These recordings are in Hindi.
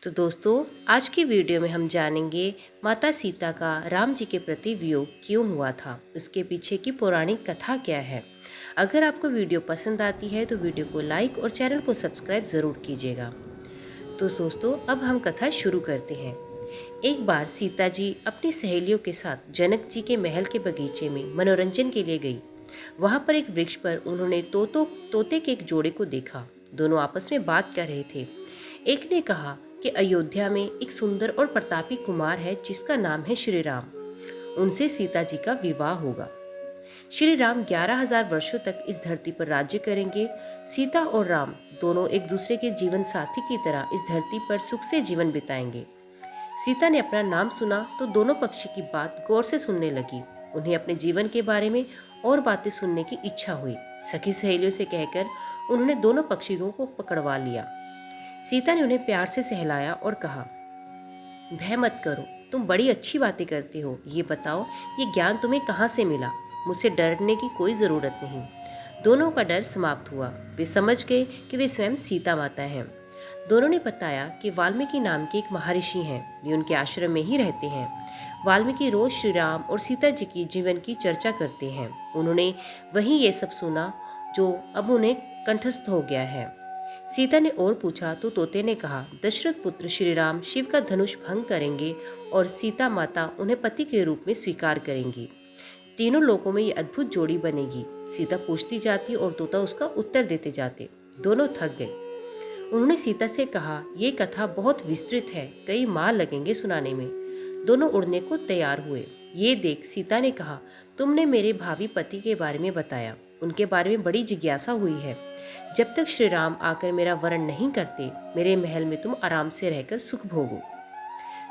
तो दोस्तों, आज की वीडियो में हम जानेंगे माता सीता का राम जी के प्रति वियोग क्यों हुआ था, उसके पीछे की पौराणिक कथा क्या है। अगर आपको वीडियो पसंद आती है तो वीडियो को लाइक और चैनल को सब्सक्राइब ज़रूर कीजिएगा। तो दोस्तों, अब हम कथा शुरू करते हैं। एक बार सीता जी अपनी सहेलियों के साथ जनक जी के महल के बगीचे में मनोरंजन के लिए गई। वहां पर एक वृक्ष पर उन्होंने तोते के एक जोड़े को देखा। दोनों आपस में बात कर रहे थे। एक ने कहा कि अयोध्या में एक सुंदर और प्रतापी कुमार है जिसका नाम है श्री राम। उनसे सीता जी का विवाह होगा। श्री राम 11,000 वर्षों तक इस धरती पर राज्य करेंगे। सीता और राम दोनों एक दूसरे के जीवन साथी की तरह इस धरती पर सुख से जीवन बिताएंगे। सीता ने अपना नाम सुना तो दोनों पक्षी की बात गौर से सुनने लगी। उन्हें अपने जीवन के बारे में और बातें सुनने की इच्छा हुई। सखी सहेलियों से कहकर उन्होंने दोनों पक्षियों को पकड़वा लिया। सीता ने उन्हें प्यार से सहलाया और कहा, भय मत करो, तुम बड़ी अच्छी बातें करते हो। ये बताओ, ये ज्ञान तुम्हें कहाँ से मिला? मुझसे डरने की कोई ज़रूरत नहीं। दोनों का डर समाप्त हुआ। वे समझ गए कि वे स्वयं सीता माता हैं। दोनों ने बताया कि वाल्मीकि नाम के एक महर्षि हैं। वे उनके आश्रम में ही रहते हैं। वाल्मीकि रोज श्री राम और सीता जी की जीवन की चर्चा करते हैं। उन्होंने वहीं ये सब सुना जो अब उन्हें कंठस्थ हो गया है। सीता ने और पूछा तो तोते ने कहा, दशरथ पुत्र श्री राम शिव का धनुष भंग करेंगे और सीता माता उन्हें पति के रूप में स्वीकार करेंगी। तीनों लोकों में ये अद्भुत जोड़ी बनेगी। सीता पूछती जाती और तोता उसका उत्तर देते जाते। दोनों थक गए। उन्होंने सीता से कहा, ये कथा बहुत विस्तृत है, कई माह लगेंगे सुनाने में। दोनों उड़ने को तैयार हुए। ये देख सीता ने कहा, तुमने मेरे भावी पति के बारे में बताया, उनके बारे में बड़ी जिज्ञासा हुई है। जब तक श्री राम आकर मेरा वरण नहीं करते, मेरे महल में तुम आराम से रहकर सुख भोगो।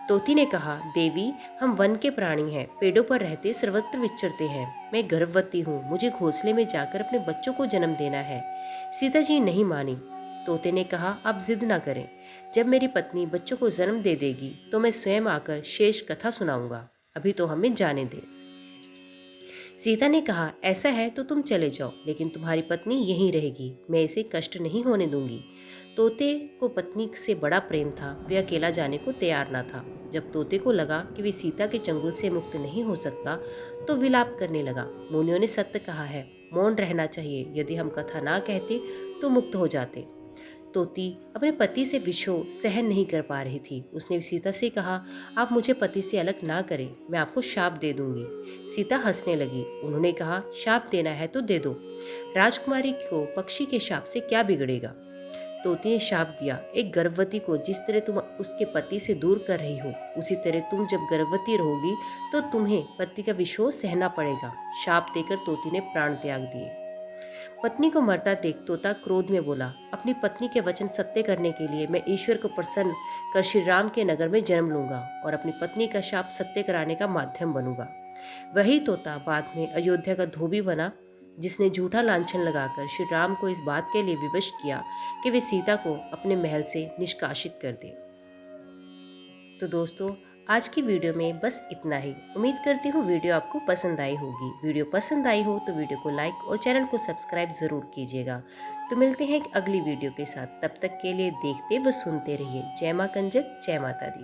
तोती ने कहा, देवी, हम वन के प्राणी हैं, पेड़ों पर रहते सर्वत्र विचरते हैं। मैं गर्भवती हूँ, मुझे घोंसले में जाकर अपने बच्चों को जन्म देना है। सीता जी नहीं मानी। तोते ने कहा, आप जिद ना करें, जब मेरी पत्नी बच्चों को जन्म दे देगी तो मैं स्वयं आकर शेष कथा सुनाऊंगा। अभी तो हमें जाने दे। सीता ने कहा, ऐसा है तो तुम चले जाओ, लेकिन तुम्हारी पत्नी यहीं रहेगी, मैं इसे कष्ट नहीं होने दूंगी। तोते को पत्नी से बड़ा प्रेम था, वे अकेला जाने को तैयार ना था। जब तोते को लगा कि वे सीता के चंगुल से मुक्त नहीं हो सकता तो विलाप करने लगा। मुनियों ने सत्य कहा है, मौन रहना चाहिए, यदि हम कथा ना कहते तो मुक्त हो जाते। तोती अपने पति से विछोह सहन नहीं कर पा रही थी। उसने सीता से कहा, आप मुझे पति से अलग ना करें, मैं आपको शाप दे दूंगी। सीता हंसने लगी। उन्होंने कहा, शाप देना है तो दे दो, राजकुमारी को पक्षी के शाप से क्या बिगड़ेगा। तोती ने शाप दिया, एक गर्भवती को जिस तरह तुम उसके पति से दूर कर रही हो, उसी तरह तुम जब गर्भवती रहोगी तो तुम्हें पति का विछोह सहना पड़ेगा। शाप देकर तोती ने प्राण त्याग दिए। पत्नी को मरता देख तोता क्रोध में बोला, अपनी पत्नी के वचन सत्य करने के लिए मैं ईश्वर को प्रसन्न कर श्री राम के नगर में जन्म लूंगा और अपनी पत्नी का शाप सत्य कराने का माध्यम बनूंगा। वही तोता बाद में अयोध्या का धोबी बना, जिसने झूठा लांछन लगाकर श्री राम को इस बात के लिए विवश किया कि वे सीता को अपने महल से निष्कासित कर दें। तो दोस्तों, आज की वीडियो में बस इतना ही। उम्मीद करती हूँ वीडियो आपको पसंद आई होगी। वीडियो पसंद आई हो तो वीडियो को लाइक और चैनल को सब्सक्राइब ज़रूर कीजिएगा। तो मिलते हैं एक अगली वीडियो के साथ। तब तक के लिए देखते व सुनते रहिए। जय माँ कंजक, जय माता दी।